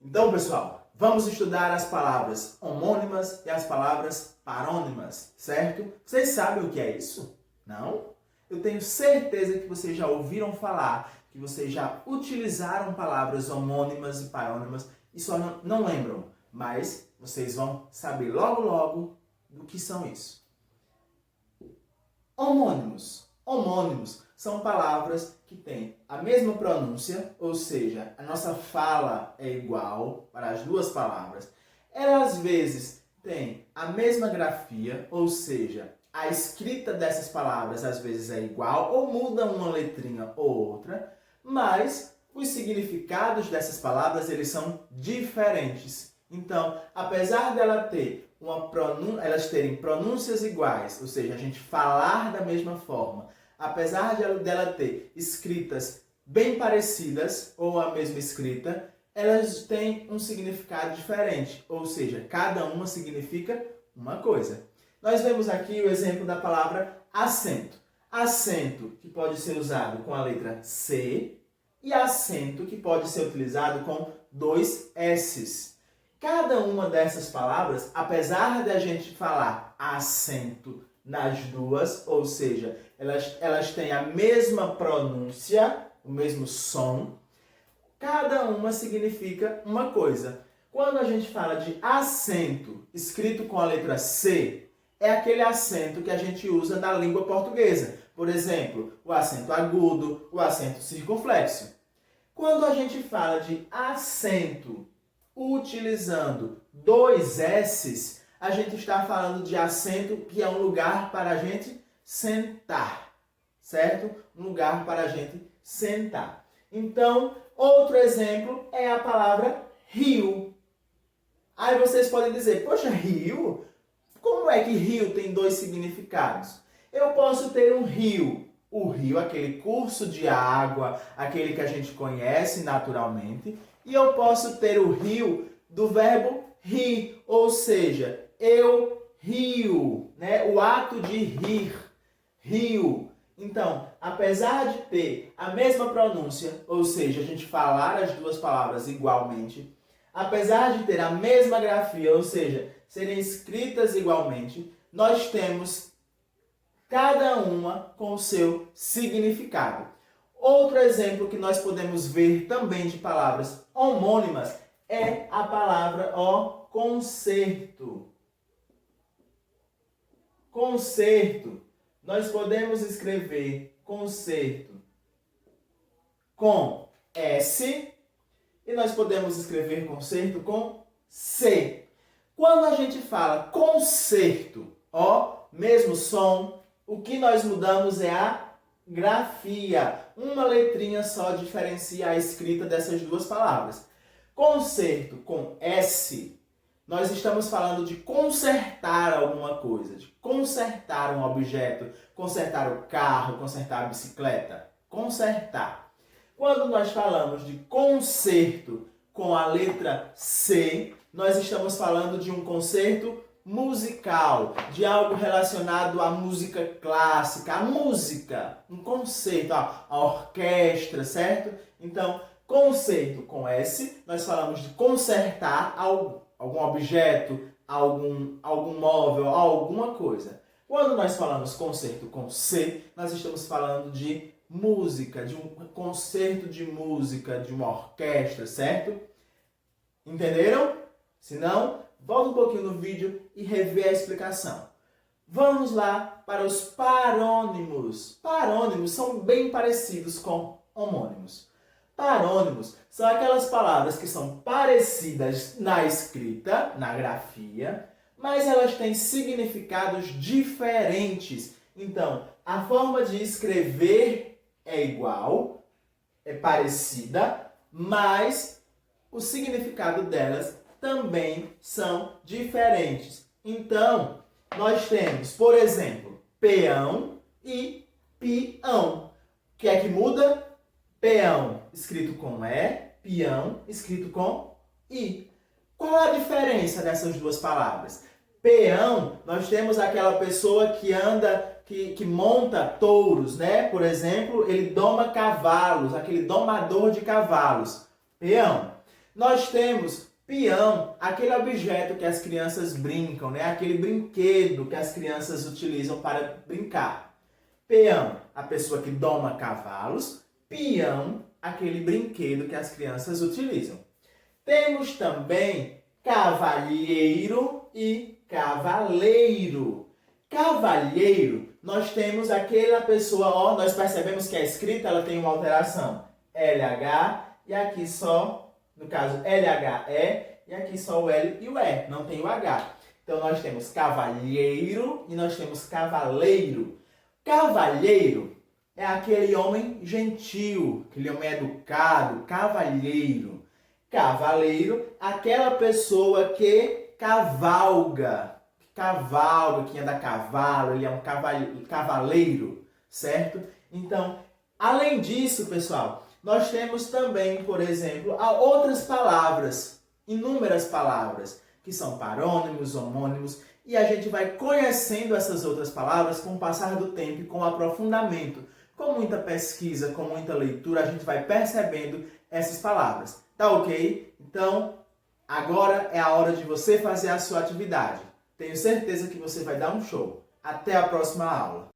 Então, pessoal, vamos estudar as palavras homônimas e as palavras parônimas, certo? Vocês sabem o que é isso? Não? Eu tenho certeza que vocês já ouviram falar, que vocês já utilizaram palavras homônimas e parônimas e só não lembram, mas vocês vão saber logo logo do que são isso. Homônimos. Homônimos são palavras que têm a mesma pronúncia, ou seja, a nossa fala é igual para as duas palavras. Elas às vezes têm a mesma grafia, ou seja, a escrita dessas palavras às vezes é igual ou muda uma letrinha ou outra, mas os significados dessas palavras eles são diferentes. Então, apesar dela ter elas terem pronúncias iguais, ou seja, a gente falar da mesma forma, apesar dela ter escritas bem parecidas ou a mesma escrita, elas têm um significado diferente, ou seja, cada uma significa uma coisa. Nós vemos aqui o exemplo da palavra acento. Acento que pode ser usado com a letra C e acento que pode ser utilizado com dois S's. Cada uma dessas palavras, apesar de a gente falar acento nas duas, ou seja, elas têm a mesma pronúncia, o mesmo som, cada uma significa uma coisa. Quando a gente fala de acento escrito com a letra C, é aquele acento que a gente usa na língua portuguesa. Por exemplo, o acento agudo, o acento circunflexo. Quando a gente fala de acento utilizando dois S's, a gente está falando de acento que é um lugar para a gente sentar, certo? Um lugar para a gente sentar. Então, outro exemplo é a palavra rio. Aí vocês podem dizer, poxa, rio? Como é que rio tem dois significados? Eu posso ter um rio. O rio, aquele curso de água, aquele que a gente conhece naturalmente. E eu posso ter o rio do verbo rir, ou seja, eu rio, né? O ato de rir, rio. Então, apesar de ter a mesma pronúncia, ou seja, a gente falar as duas palavras igualmente, apesar de ter a mesma grafia, ou seja, serem escritas igualmente, nós temos cada uma com o seu significado. Outro exemplo que nós podemos ver também de palavras homônimas é a palavra concerto. Concerto. Nós podemos escrever concerto com S e nós podemos escrever concerto com C. Quando a gente fala concerto, mesmo som, o que nós mudamos é a grafia. Uma letrinha só diferencia a escrita dessas duas palavras. Concerto com S, nós estamos falando de consertar alguma coisa, de consertar um objeto, consertar o carro, consertar a bicicleta. Consertar. Quando nós falamos de concerto com a letra C, nós estamos falando de um concerto musical, de algo relacionado à música clássica, a música, um concerto, a orquestra, certo? Então, concerto com S, nós falamos de consertar algum objeto, algum móvel, alguma coisa. Quando nós falamos concerto com C, nós estamos falando de música, de um concerto de música, de uma orquestra, certo? Entenderam? Se não, volta um pouquinho no vídeo e revê a explicação. Vamos lá para os parônimos. Parônimos são bem parecidos com homônimos. Parônimos são aquelas palavras que são parecidas na escrita, na grafia, mas elas têm significados diferentes. Então, a forma de escrever é igual, é parecida, mas o significado delas também são diferentes. Então, nós temos, por exemplo, peão e peão. O que é que muda? Peão escrito com E, peão escrito com I. Qual é a diferença dessas duas palavras? Peão, nós temos aquela pessoa que anda, que monta touros, né? Por exemplo, ele doma cavalos, aquele domador de cavalos. Peão. Nós temos peão, aquele objeto que as crianças brincam, né? Aquele brinquedo que as crianças utilizam para brincar. Peão, a pessoa que doma cavalos. Peão, aquele brinquedo que as crianças utilizam. Temos também cavalheiro e cavaleiro. Cavalheiro, nós temos aquela pessoa, ó, nós percebemos que a escrita ela tem uma alteração. LH e aqui só, no caso LHE, e aqui só o L e o E, não tem o H. Então nós temos cavalheiro e nós temos cavaleiro. Cavalheiro é aquele homem gentil, aquele homem educado, cavalheiro. Cavaleiro, aquela pessoa que cavalga, que anda a cavalo, ele é um cavaleiro, certo? Então, além disso, pessoal, nós temos também, por exemplo, outras palavras, inúmeras palavras, que são parônimos, homônimos, e a gente vai conhecendo essas outras palavras com o passar do tempo e com o aprofundamento. Com muita pesquisa, com muita leitura, a gente vai percebendo essas palavras. Tá ok? Então, agora é a hora de você fazer a sua atividade. Tenho certeza que você vai dar um show. Até a próxima aula!